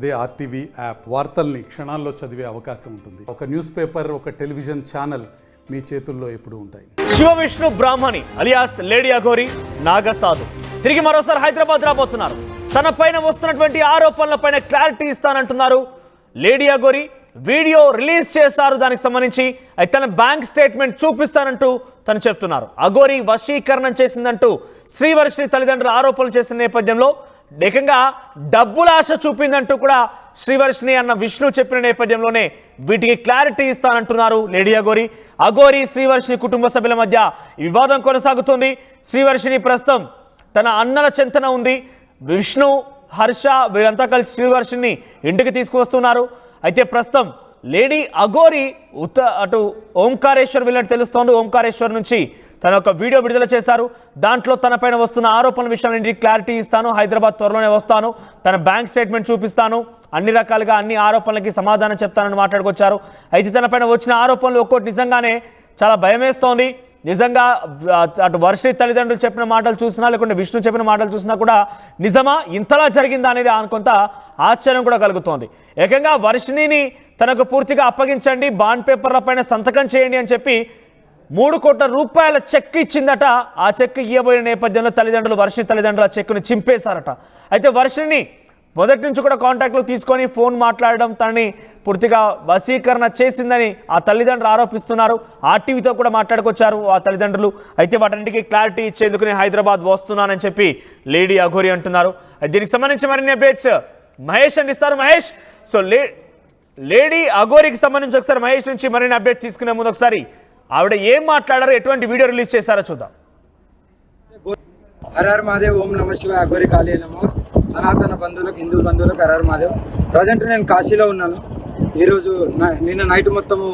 అదే RTV app వార్తల్ని క్షణాల్లో చదివే అవకాశం ఉంటుంది. ఒక న్యూస్ పేపర్, ఒక టెలివిజన్ ఛానల్ మీ చేతుల్లో ఎప్పుడూ ఉంటాయి. శివ విష్ణు బ్రాహ్మణి అలియాస్ లేడీ అఘోరి నాగసాధు తిరిగి మరోసారి హైదరాబాద్ రాబోతున్నారు. తన పైన వస్తున్నటువంటి ఆరోపణలపైన క్లారిటీ ఇస్తానంటున్నారు. లేడీ అఘోరి వీడియో రిలీజ్ చేశారు. దానికి సంబంధించి తన బ్యాంక్ స్టేట్మెంట్ చూపిస్తానంటూ తను చెప్తున్నారు. అఘోరి వశీకరణం చేసిందంటూ శ్రీవర్షిని తల్లిదండ్రులు ఆరోపణలు చేసిన నేపథ్యంలో ఏకంగా డబ్బుల ఆశ చూపిందంటూ కూడా శ్రీవర్షిని అన్న విష్ణు చెప్పిన నేపథ్యంలోనే వీటికి క్లారిటీ ఇస్తానంటున్నారు లేడీ అఘోరి. అఘోరి శ్రీవర్షిని కుటుంబ సభ్యుల మధ్య వివాదం కొనసాగుతోంది. శ్రీవర్షిని ప్రస్తుతం తన అన్నల చెంతన ఉంది. విష్ణు, హర్ష వీరంతా కలిసి శ్రీవర్షిని ఇంటికి తీసుకువస్తున్నారు. అయితే ప్రస్తుతం లేడీ అఘోరి అటు ఓంకారేశ్వర్ వెళ్ళినట్టు తెలుస్తోంది. ఓంకారేశ్వర్ నుంచి తన ఒక వీడియో విడుదల చేశారు. దాంట్లో తనపైన వస్తున్న ఆరోపణల విషయాన్ని క్లారిటీ ఇస్తాను, హైదరాబాద్ త్వరలోనే వస్తాను, తన బ్యాంక్ స్టేట్మెంట్ చూపిస్తాను, అన్ని రకాలుగా అన్ని ఆరోపణలకి సమాధానం చెప్తానని మాట్లాడుకొచ్చారు. అయితే తనపైన వచ్చిన ఆరోపణలు ఒక్కోటి నిజంగానే చాలా భయమేస్తోంది. నిజంగా అటు వర్షిని తల్లిదండ్రులు చెప్పిన మాటలు చూసినా లేకుంటే విష్ణు చెప్పిన మాటలు చూసినా కూడా నిజమా, ఇంతలా జరిగిందా అనేది కొంత ఆశ్చర్యం కూడా కలుగుతోంది. ఏకంగా వర్షిణిని తనకు పూర్తిగా అప్పగించండి, బాండ్ పేపర్ల పైన సంతకం చేయండి అని చెప్పి 3 కోట్ల రూపాయల చెక్ ఇచ్చిందట. ఆ చెక్ ఇవ్వబోయిన నేపథ్యంలో తల్లిదండ్రులు వర్షిని తల్లిదండ్రులు ఆ చెక్కును చింపేశారట. అయితే వర్షిని మొదటి నుంచి కూడా కాంటాక్ట్లో తీసుకొని ఫోన్ మాట్లాడడం తనని పూర్తిగా వశీకరణ చేసిందని ఆ తల్లిదండ్రులు ఆరోపిస్తున్నారు. ఆర్టీవీతో కూడా మాట్లాడుకొచ్చారు ఆ తల్లిదండ్రులు. అయితే వాటన్నిటికీ క్లారిటీ ఇచ్చేందుకు నేను హైదరాబాద్ వస్తున్నానని చెప్పి లేడీ అఘోరి అంటున్నారు. దీనికి సంబంధించి మరిన్ని అప్డేట్స్ మహేష్ అందిస్తారు. మహేష్, సో లేడీ అఘోరికి సంబంధించి ఒకసారి మహేష్ నుంచి మరిన్ని అప్డేట్స్ తీసుకునే ముందు ఒకసారి ఆవిడ ఏం మాట్లాడారో, ఎటువంటి వీడియో రిలీజ్ చేశారో చూద్దాం. హరహర మహాదేవ్, ఓం నమ శివాయ, అఘోరి కాళీ నమః. సనాతన బంధువులకు, హిందూ బంధువులకు హరహర మహాదేవ్. ప్రజెంట్ నేను కాశీలో ఉన్నాను. ఈరోజు నిన్న నైట్ మొత్తము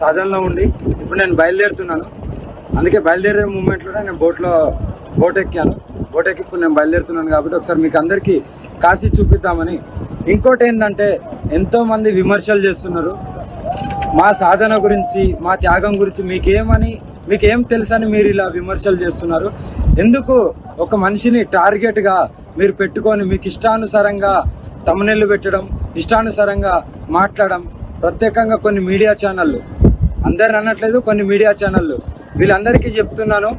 సాధనలో ఉండి ఇప్పుడు నేను బయలుదేరుతున్నాను. అందుకే బయలుదేరే మూమెంట్లోనే నేను బోట్ ఎక్కాను. బోట్ ఎక్కి ఇప్పుడు నేను బయలుదేరుతున్నాను కాబట్టి ఒకసారి మీకు అందరికీ కాశీ చూపిద్దామని. ఇంకోటి ఏంటంటే, ఎంతోమంది విమర్శలు చేస్తున్నారు మా సాధన గురించి, మా త్యాగం గురించి. మీకేం తెలుసని మీరు ఇలా విమర్శలు చేస్తున్నారు? ఎందుకు ఒక మనిషిని టార్గెట్గా మీరు పెట్టుకొని మీకు ఇష్టానుసారంగా తమ్మునెళ్ళు పెట్టడం, ఇష్టానుసారంగా మాట్లాడడం? ప్రత్యేకంగా కొన్ని మీడియా ఛానళ్ళు, అందరిని అనట్లేదు, కొన్ని మీడియా ఛానళ్ళు, వీళ్ళందరికీ చెప్తున్నాను,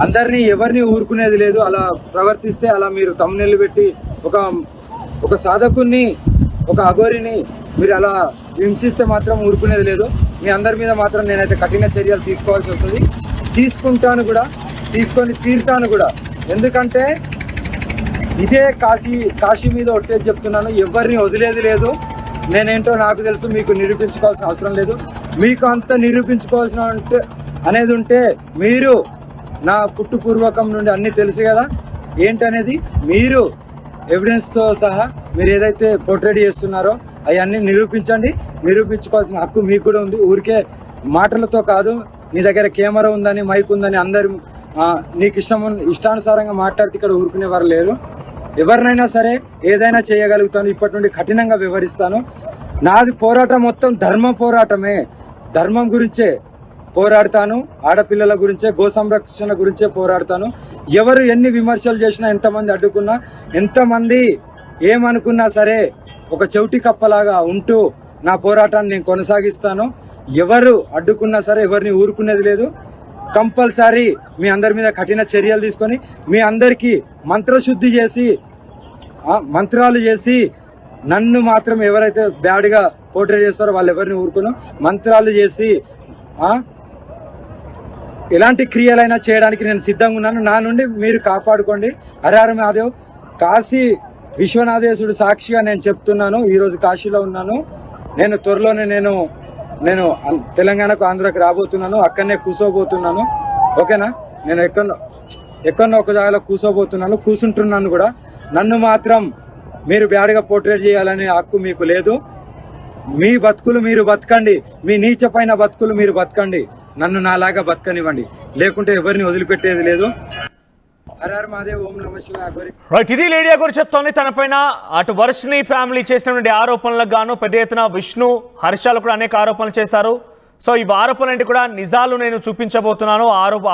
అందరినీ ఎవరిని ఊరుకునేది లేదు. అలా ప్రవర్తిస్తే, అలా మీరు తమ్మునెళ్ళు పెట్టి ఒక సాధకుని, ఒక అఘోరిని మీరు అలా హింసిస్తే మాత్రం ఊరుకునేది లేదు. మీ అందరి మీద మాత్రం నేనైతే కఠిన చర్యలు తీసుకోవాల్సి వస్తుంది. తీసుకుంటాను కూడా, తీసుకొని తీరుతాను కూడా. ఎందుకంటే ఇదే కాశీ మీద ఒట్టేది చెప్తున్నాను, ఎవరిని వదిలేది లేదు. నేనేంటో నాకు తెలుసు, మీకు నిరూపించుకోవాల్సిన అవసరం లేదు. మీకు అంత నిరూపించుకోవాల్సిన అనేది ఉంటే మీరు నా పుట్టుపూర్వకం నుండి అన్నీ తెలుసు కదా ఏంటనేది. మీరు ఎవిడెన్స్తో సహా మీరు ఏదైతే పోర్ట్రేట్ చేస్తున్నారో అవన్నీ నిరూపించండి. నిరూపించుకోవాల్సిన హక్కు మీకు కూడా ఉంది. ఊరికే మాటలతో కాదు. నీ దగ్గర కెమెరా ఉందని, మైక్ ఉందని అందరు నీకు ఇష్టానుసారంగా మాట్లాడితే ఇక్కడ ఊరుకునేవారు లేరు. ఎవరినైనా సరే ఏదైనా చేయగలుగుతాను. ఇప్పటి నుండి కఠినంగా వివరిస్తాను. నాది పోరాటం మొత్తం ధర్మ పోరాటమే. ధర్మం గురించే పోరాడతాను. ఆడపిల్లల గురించే, గో సంరక్షణ గురించే పోరాడతాను. ఎవరు ఎన్ని విమర్శలు చేసినా, ఎంతమంది అడ్డుకున్నా, ఎంతమంది ఏమనుకున్నా సరే ఒక చెవిటి కప్పలాగా ఉంటూ నా పోరాటాన్ని నేను కొనసాగిస్తాను. ఎవరు అడ్డుకున్నా సరే ఎవరిని ఊరుకునేది లేదు. కంపల్సరీ మీ అందరి మీద కఠిన చర్యలు తీసుకొని, మీ అందరికీ మంత్రశుద్ధి చేసి, మంత్రాలు చేసి, నన్ను మాత్రం ఎవరైతే బ్యాడ్గా పోర్ట్రేట్ చేస్తారో వాళ్ళు ఎవరిని ఊరుకును, మంత్రాలు చేసి ఎలాంటి క్రియలైనా చేయడానికి నేను సిద్ధంగా ఉన్నాను. నా నుండి మీరు కాపాడుకోండి. హరహర మహాదేవ్. కాశీ విశ్వనాథేశుడు సాక్షిగా నేను చెప్తున్నాను, ఈరోజు కాశీలో ఉన్నాను. నేను త్వరలోనే నేను తెలంగాణకు, ఆంధ్రాకి రాబోతున్నాను. అక్కడనే కూర్చోబోతున్నాను. ఓకేనా? నేను ఎక్కడో ఒక జాగాలో కూర్చుంటున్నాను కూడా. నన్ను మాత్రం మీరు బ్యాడ్గా పోర్ట్రేట్ చేయాలనే హక్కు మీకు లేదు. మీ బతుకులు మీరు బతకండి. మీ నీచపైన బతుకులు మీరు బతకండి. నన్ను నాలాగా బతకనివ్వండి. లేకుంటే ఎవరిని వదిలిపెట్టేది లేదు. హరహర మహాదేవ్, ఓం నమ శివాయ, అఘోరి. రైట్, ఇది లేడీ అఘోరి చెప్తోంది. తనపైన అటు వర్షిని ఫ్యామిలీ చేసినటువంటి ఆరోపణలకు గాను పెద్ద ఎత్తున విష్ణు, హర్షాలు కూడా అనేక ఆరోపణలు చేశారు. సో ఈ ఆరోపణలు కూడా నిజాలు నేను చూపించబోతున్నాను,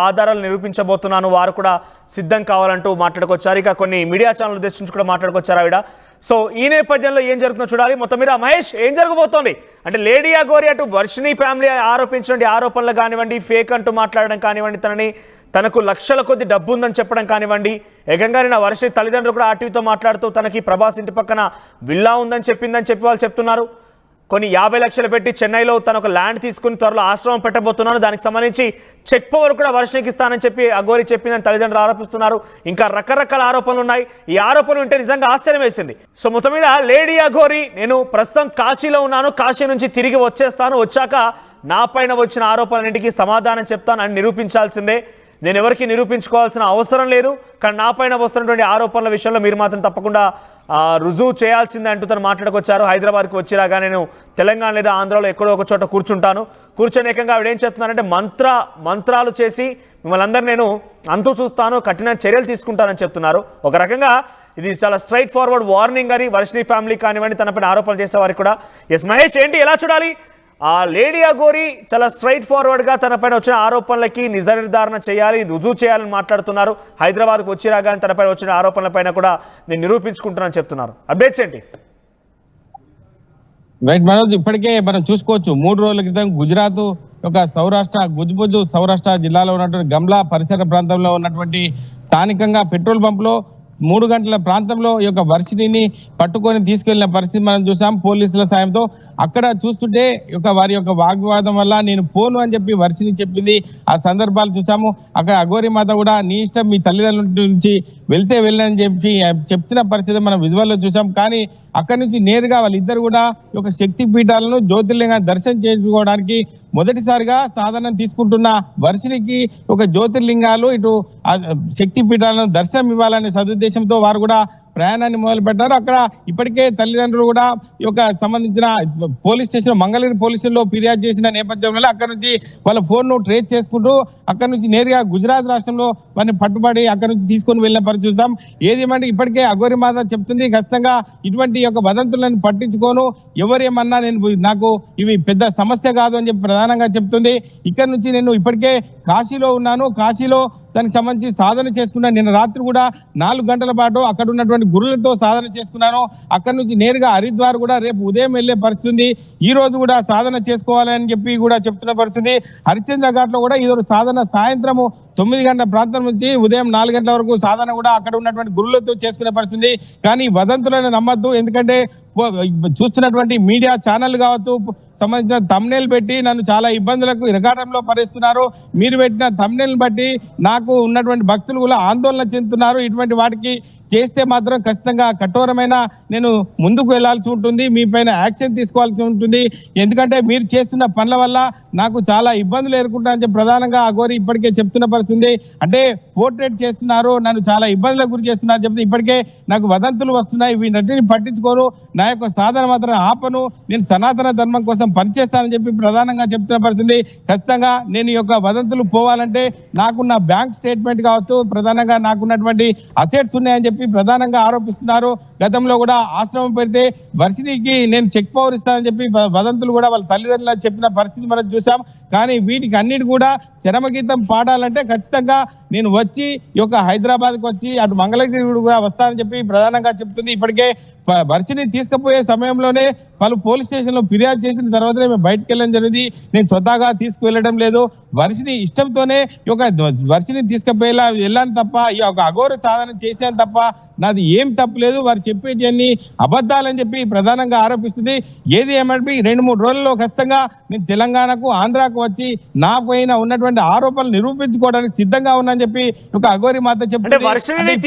ఆధారాలు నిరూపించబోతున్నాను, వారు కూడా సిద్ధం కావాలంటూ మాట్లాడుకొచ్చారు. ఇక కొన్ని మీడియా ఛానల్ ఉద్దేశించి కూడా మాట్లాడుకొచ్చారు ఆవిడ. సో ఈ నేపథ్యంలో ఏం జరుగుతుందో చూడాలి. మొత్తం మీద మహేష్ ఏం జరగబోతోంది అంటే లేడీ అఘోరి అటు వర్షిని ఫ్యామిలీ ఆరోపించిన ఆరోపణలు కానివ్వండి, ఫేక్ అంటూ మాట్లాడడం కానివ్వండి, తనకు లక్షల కొద్ది డబ్బు ఉందని చెప్పడం కానివ్వండి, ఏకంగా నా వర్షిని తల్లిదండ్రులు కూడా ఆర్టీవీతో మాట్లాడుతూ తనకి ప్రభాస్ ఇంటి పక్కన విల్లా ఉందని చెప్పిందని చెప్పి వాళ్ళు చెప్తున్నారు. కొన్ని 50 లక్షలు పెట్టి చెన్నైలో తను ఒక ల్యాండ్ తీసుకుని త్వరలో ఆశ్రమం పెట్టబోతున్నాను, దానికి సంబంధించి చెక్ పవర్ కూడా వర్షనికి ఇస్తానని చెప్పి అఘోరి చెప్పిందని తల్లిదండ్రులు ఆరోపిస్తున్నారు. ఇంకా రకరకాల ఆరోపణలు ఉన్నాయి. ఈ ఆరోపణలు ఉంటే నిజంగా ఆశ్చర్యం వేసింది. సో మొత్తం మీద లేడీ అఘోరి నేను ప్రస్తుతం కాశీలో ఉన్నాను, కాశీ నుంచి తిరిగి వచ్చేస్తాను, వచ్చాక నా పైన వచ్చిన ఆరోపణలన్నింటికీ సమాధానం చెప్తాను అని నిరూపించాల్సిందే. నేను ఎవరికి నిరూపించుకోవాల్సిన అవసరం లేదు, కానీ నా పైన వస్తున్నటువంటి ఆరోపణల విషయంలో మీరు మాత్రం తప్పకుండా రుజువు చేయాల్సిందే అంటూ తను మాట్లాడుకొచ్చారు. హైదరాబాద్కి వచ్చిరాగా నేను తెలంగాణ లేదా ఆంధ్రాలో ఎక్కడో ఒక చోట కూర్చొని ఏకంగా ఆవిడ ఏం చెప్తున్నారంటే మంత్రాలు చేసి మిమ్మల్ని అందరూ నేను అంతు చూస్తాను, కఠిన చర్యలు తీసుకుంటానని చెప్తున్నారు. ఒక రకంగా ఇది చాలా స్ట్రైట్ ఫార్వర్డ్ వార్నింగ్ అని వర్షిని ఫ్యామిలీ కానివ్వండి, తనపైన ఆరోపణలు చేసేవారికి కూడా. ఎస్ మహేష్, ఏంటి ఎలా చూడాలి? ఆ లేడీ అఘోరి చాలా స్ట్రైట్ ఫార్వర్డ్గా తనపైన వచ్చిన ఆరోపణలకి నిజ నిర్ధారణ చేయాలి, రుజువు చేయాలని మాట్లాడుతున్నారు. హైదరాబాద్కు వచ్చిరాగానే తనపైన వచ్చిన ఆరోపణలపైన కూడా నేను నిరూపించుకుంటున్నానని చెప్తున్నారు. అప్డేట్స్ ఏంటి? రైట్ మనోజ్, ఇప్పటికే మనం చూసుకోవచ్చు 3 రోజుల క్రితం గుజరాత్ ఒక గుజ్బుజ్ సౌరాష్ట్ర జిల్లాలో ఉన్నటువంటి గమ్లా పరిసర ప్రాంతంలో ఉన్నటువంటి స్థానికంగా పెట్రోల్ పంపులో 3 గంటల ప్రాంతంలో ఈ యొక్క వర్షిణిని పట్టుకొని తీసుకెళ్లిన పరిస్థితి మనం చూసాం పోలీసుల సాయంతో. అక్కడ చూస్తుంటే వారి యొక్క వాగ్వాదం వల్ల నేను పోను అని చెప్పి వర్షిణి చెప్పింది. ఆ సందర్భాలు చూసాము. అక్కడ అఘోరి మాత కూడా నీ ఇష్టం, మీ తల్లిదండ్రుల నుంచి వెళ్తే వెళ్ళని చెప్పి చెప్తున్న పరిస్థితి మనం విజువల్లో చూసాం. కానీ అక్కడి నుంచి నేరుగా వాళ్ళిద్దరు కూడా ఈ యొక్క శక్తి పీఠాలను జ్యోతిర్లింగాన్ని దర్శనం చేసుకోవడానికి మొదటిసారిగా సాధనం తీసుకుంటున్న వర్షినికి ఒక జ్యోతిర్లింగాలు ఇటు శక్తి పీఠాలను దర్శనం ఇవ్వాలనే సదుద్దేశంతో వారు కూడా ప్రయాణాన్ని మొదలు పెట్టారు. అక్కడ ఇప్పటికే తల్లిదండ్రులు కూడా ఈ యొక్క సంబంధించిన పోలీస్ స్టేషన్ మంగళగిరి పోలీసుల్లో ఫిర్యాదు చేసిన నేపథ్యంలో అక్కడ నుంచి వాళ్ళ ఫోన్ను ట్రేస్ చేసుకుంటూ అక్కడ నుంచి నేరుగా గుజరాత్ రాష్ట్రంలో వారిని పట్టుబడి అక్కడ నుంచి తీసుకొని వెళ్ళిన పరిస్థితి చూస్తాం. ఏదేమంటే ఇప్పటికే అఘోరి మాత చెప్తుంది, ఖచ్చితంగా ఇటువంటి యొక్క వదంతులను పట్టించుకోను, ఎవరేమన్నా నాకు ఇవి పెద్ద సమస్య కాదు అని చెప్పి ప్రధానంగా చెప్తుంది. ఇక్కడ నుంచి నేను ఇప్పటికే కాశీలో ఉన్నాను, కాశీలో దానికి సంబంధించి సాధన చేసుకున్నాను. నిన్న రాత్రి కూడా 4 గంటల పాటు అక్కడ ఉన్నటువంటి గురులతో సాధన చేసుకున్నాను. అక్కడి నుంచి నేరుగా హరిద్వార్ కూడా రేపు ఉదయం వెళ్లే పరిస్థితి ఉంది. ఈ రోజు కూడా సాధన చేసుకోవాలని చెప్పి కూడా చెప్తున్న పరిస్థితి. హరిశ్చంద్ర ఘాట్ లో కూడా ఈరోజు సాధన సాయంత్రము 9 గంటల ప్రాంతం నుంచి ఉదయం 4 గంటల వరకు సాధన కూడా అక్కడ ఉన్నటువంటి గురులతో చేసుకునే పరిస్థితి. కానీ వదంతులను నమ్మద్దు, ఎందుకంటే చూస్తున్నటువంటి మీడియా ఛానల్ కావచ్చు సంబంధించిన థంబ్నెయిల్ పెట్టి నన్ను చాలా ఇబ్బందులకు ఇరకాటంలో పరిస్తున్నారు. మీరు పెట్టిన థంబ్నెయిల్ బట్టి నాకు ఉన్నటువంటి భక్తులు కూడా ఆందోళన చెందుతున్నారు. ఇటువంటి వాటికి చేస్తే మాత్రం ఖచ్చితంగా కఠోరమైన నేను ముందుకు వెళ్లాల్సి ఉంటుంది, మీ పైన యాక్షన్ తీసుకోవాల్సి ఉంటుంది. ఎందుకంటే మీరు చేస్తున్న పనుల వల్ల నాకు చాలా ఇబ్బందులు ఎదుర్కొంటానని చెప్పి ప్రధానంగా అఘోరి ఇప్పటికే చెప్తున్న పరిస్థితి. అంటే పోర్ట్రేట్ చేస్తున్నారు, నన్ను చాలా ఇబ్బందులకు గురి చేస్తున్నారు చెప్తే ఇప్పటికే నాకు వదంతులు వస్తున్నాయి, వీటిని పట్టించుకోను, నా యొక్క సాధన మాత్రం ఆపను, నేను సనాతన ధర్మం కోసం పనిచేస్తానని చెప్పి ప్రధానంగా చెప్తున్న పరిస్థితి. ఖచ్చితంగా నేను ఈ యొక్క వదంతులు పోవాలంటే నాకున్న బ్యాంక్ స్టేట్మెంట్ కావచ్చు, ప్రధానంగా నాకున్నటువంటి అసెట్స్ ఉన్నాయని చెప్పి ప్రధానంగా ఆరోపిస్తున్నారు. గతంలో కూడా ఆశ్రమం పెడితే వర్షినికి నేను చెక్ పవర్ ఇస్తానని చెప్పి వదంతులు కూడా వాళ్ళ తల్లిదండ్రులు చెప్పిన పరిస్థితి మనం చూసాం. కానీ వీటికి అన్నిటి కూడా చరమగీతం పాడాలంటే ఖచ్చితంగా నేను వచ్చి ఈ యొక్క హైదరాబాద్కి వచ్చి అటు మంగళగిరి కూడా వస్తానని చెప్పి ప్రధానంగా చెప్తుంది. ఇప్పటికే వర్షిని తీసుకుపోయే సమయంలోనే పలు పోలీస్ స్టేషన్లో ఫిర్యాదు చేసిన తర్వాతనే మేము బయటకు వెళ్ళడం జరిగింది. నేను స్వతహాగా తీసుకువెళ్ళడం లేదు, వర్షిని ఇష్టంతోనే ఈ యొక్క వర్షిని వెళ్ళాను తప్ప ఈ యొక్క అఘోర సాధన చేశాను తప్ప నాది ఏం తప్పలేదు. వారు చెప్పేటివన్నీ అబద్ధాలని చెప్పి ప్రధానంగా ఆరోపిస్తుంది. ఏది ఏమంటే 2-3 రోజుల్లో ఖచ్చితంగా నేను తెలంగాణకు ఆంధ్రాకు వచ్చి నా పైన ఉన్నటువంటి ఆరోపణలు నిరూపించుకోవడానికి సిద్ధంగా ఉన్నానని చెప్పి ఒక అఘోరి మాత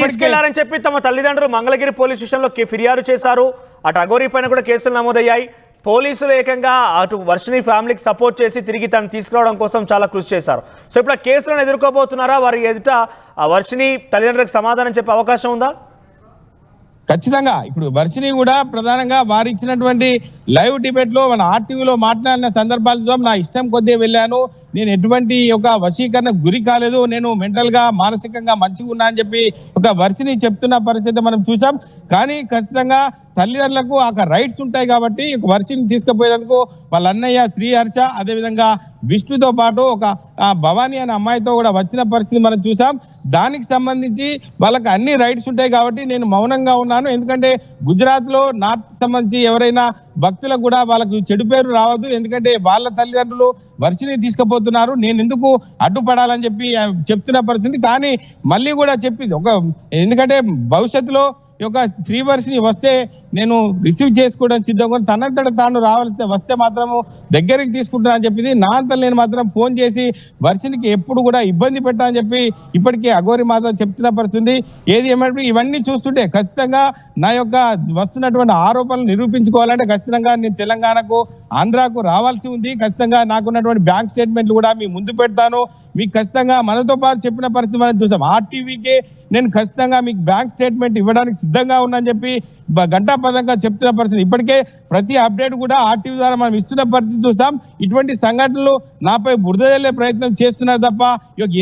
తీసుకెళ్లారని చెప్పి తమ తల్లిదండ్రులు మంగళగిరి పోలీస్ స్టేషన్ లో ఫిర్యాదు చేశారు. అటు అఘోరి పైన కూడా కేసులు నమోదయ్యాయి. పోలీసులు ఏకంగా అటు వర్షిని ఫ్యామిలీకి సపోర్ట్ చేసి తిరిగి తను తీసుకురావడం కోసం చాలా కృషి చేశారు. సో ఇప్పుడు ఆ కేసులను ఎదుర్కోబోతున్నారా? వారి ఎదుట ఆ వర్షిని తల్లిదండ్రులకు సమాధానం చెప్పే అవకాశం ఉందా? ఖచ్చితంగా ఇప్పుడు వర్షిని కూడా ప్రధానంగా వారు ఇచ్చినటువంటి లైవ్ డిబేట్ లో మన ఆర్టీవీలో మాట్లాడిన సందర్భాలు నా ఇష్టం కొద్దీ వెళ్ళాను, నేను ఎటువంటి ఒక వశీకరణ గురి కాలేదు, నేను మెంటల్ గా మానసికంగా మంచిగా ఉన్నా అని చెప్పి ఒక వర్షిని చెప్తున్న పరిస్థితి మనం చూసాం. కానీ ఖచ్చితంగా తల్లిదండ్రులకు ఆ రైట్స్ ఉంటాయి కాబట్టి వర్షిని తీసుకుపోయేందుకు వాళ్ళ అన్నయ్య శ్రీ హర్ష, అదేవిధంగా విష్ణుతో పాటు ఒక భవానీ అనే అమ్మాయితో కూడా వచ్చిన పరిస్థితి మనం చూసాం. దానికి సంబంధించి వాళ్ళకి అన్ని రైట్స్ ఉంటాయి కాబట్టి నేను మౌనంగా ఉన్నాను. ఎందుకంటే గుజరాత్లో నార్త్ సంబంధించి ఎవరైనా భక్తులకు కూడా వాళ్ళకు చెడు పేరు రావద్దు, ఎందుకంటే వాళ్ళ తల్లిదండ్రులు వర్షిని తీసుకుపోతున్నారు, నేను ఎందుకు అడ్డుపడాలని చెప్పి చెప్తున్న పరిస్థితి. కానీ మళ్ళీ కూడా చెప్పింది ఎందుకంటే భవిష్యత్తులో ఈ యొక్క శ్రీవర్షిని వస్తే నేను రిసీవ్ చేసుకోవడం సిద్ధంగా, తనంతట తాను వస్తే మాత్రము దగ్గరికి తీసుకుంటున్నా అని చెప్పింది. నా అంతలో నేను మాత్రం ఫోన్ చేసి వర్షినికి ఎప్పుడు కూడా ఇబ్బంది పెట్టాలని చెప్పి ఇప్పటికే అఘోరి మాత చెప్తున్న పరిస్థితి. ఏది ఏమంటే ఇవన్నీ చూస్తుంటే ఖచ్చితంగా నా యొక్క వస్తున్నటువంటి ఆరోపణలు నిరూపించుకోవాలంటే ఖచ్చితంగా నేను తెలంగాణకు ఆంధ్రాకు రావాల్సి ఉంది. ఖచ్చితంగా నాకున్నటువంటి బ్యాంక్ స్టేట్మెంట్లు కూడా మీ ముందు పెడతాను. మీకు ఖచ్చితంగా మనతో పాటు చెప్పిన పరిస్థితి మనం చూసాం. ఆర్టీవీకే నేను ఖచ్చితంగా మీకు బ్యాంక్ స్టేట్మెంట్ ఇవ్వడానికి సిద్ధంగా ఉన్నానని చెప్పి గంటాపదంగా చెప్తున్న పరిస్థితి. ఇప్పటికే ప్రతి అప్డేట్ కూడా ఆర్టీవీ ద్వారా మనం ఇస్తున్న పరిస్థితి చూస్తాం. ఇటువంటి సంఘటనలు నాపై బురద జల్లే ప్రయత్నం చేస్తున్నారు తప్ప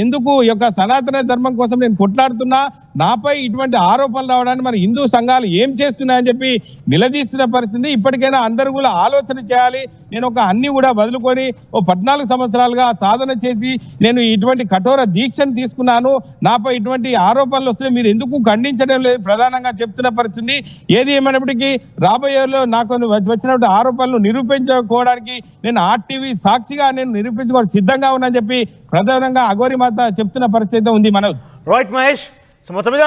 ఎందుకు ఈ యొక్క సనాతన ధర్మం కోసం నేను కొట్లాడుతున్నా, నాపై ఇటువంటి ఆరోపణలు రావడానికి మరి హిందూ సంఘాలు ఏం చేస్తున్నాయని చెప్పి నిలదీస్తున్న పరిస్థితి. ఇప్పటికైనా అందరూ కూడా ఆలోచన చేయాలి. నేను అన్ని కూడా వదులుకొని 14 సంవత్సరాలుగా సాధన చేసి నేను ఇటువంటి కఠోర దీక్షను తీసుకున్నాను. నాపై ఇటువంటి ఆరోపణలు వస్తున్నాయి, మీరు ఎందుకు ఖండించడం లేదు ప్రధానంగా చెప్తున్న పరిస్థితి. ఏది ఏమైనప్పటికీ రాబోయేలో నాకు వచ్చినటువంటి ఆరోపణలు నిరూపించుకోవడానికి నేను ఆర్టీవీ సాక్షిగా నేను నిరూపించుకోవడానికి సిద్ధంగా ఉన్నా అని చెప్పి ప్రధానంగా అఘోరి మాత చెప్తున్న పరిస్థితి ఉంది. మనోజ్ రైట్ మహేష్, సో మొత్తం మీద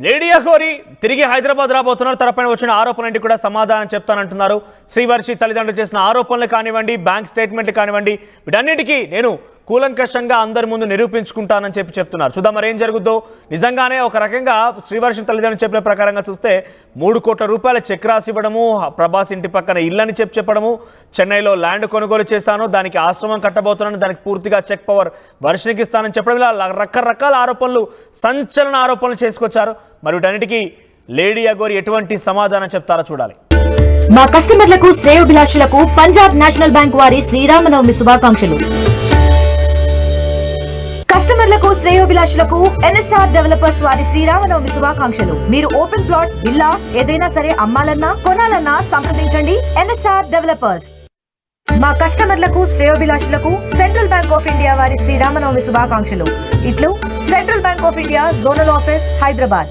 లేడీ అఘోరి తిరిగి హైదరాబాద్ రాబోతున్నారు. తనపైన వచ్చిన ఆరోపణలన్నింటి కూడా సమాధానం చెప్తానంటున్నారు. శ్రీవర్షి తల్లిదండ్రులు చేసిన ఆరోపణలు కానివ్వండి, బ్యాంక్ స్టేట్మెంట్లు కానివ్వండి, వీటన్నిటికీ నేను కూలంకషంగా అందరి ముందు నిరూపించుకుంటానని చెప్తున్నారు. చూద్దాం మరి ఏం జరుగుద్దో. నిజంగానే ఒక రకంగా శ్రీవర్షి తల్లిదండ్రులు చెప్పిన ప్రకారంగా చూస్తే 3 కోట్ల రూపాయల చెక్ రాసి ఇవ్వడము, ప్రభాస్ ఇంటి పక్కన ఇల్లని చెప్పడము, చెన్నైలో ల్యాండ్ కొనుగోలు చేశాను, దానికి ఆశ్రమం కట్టబోతున్నాను, దానికి పూర్తిగా చెక్ పవర్ వర్షినికి ఇస్తానని చెప్పడం, ఇలా రకరకాల ఆరోపణలు, సంచలన ఆరోపణలు చేసుకొచ్చారు. మరి వీటన్నిటికీ లేడీ అఘోరి ఎటువంటి సమాధానం చెప్తారో చూడాలి. మా కస్టమర్లకు శ్రేయోభిలాషులకు పంజాబ్ నేషనల్ బ్యాంక్ వారి శ్రీరామనవమి శుభాకాంక్షలు. కస్టమర్లకు శ్రేయోభిలాషులకు ఎన్ఎస్ఆర్ డెవలపర్స్ వారి శ్రీరామనవమి శుభాకాంక్షలు. మీరు ఓపెన్ ప్లాట్, విల్లా ఏదైనా సరే అమ్మాలన్నా కొనాలన్నా సంప్రదించండి ఎన్ఎస్ఆర్ డెవలపర్స్. మా కస్టమర్లకు శ్రేయోభిలాషులకు సెంట్రల్ బ్యాంక్ ఆఫ్ ఇండియా వారి శ్రీరామనవమి శుభాకాంక్షలు. ఇట్లు central bank of India zonal office, Hyderabad.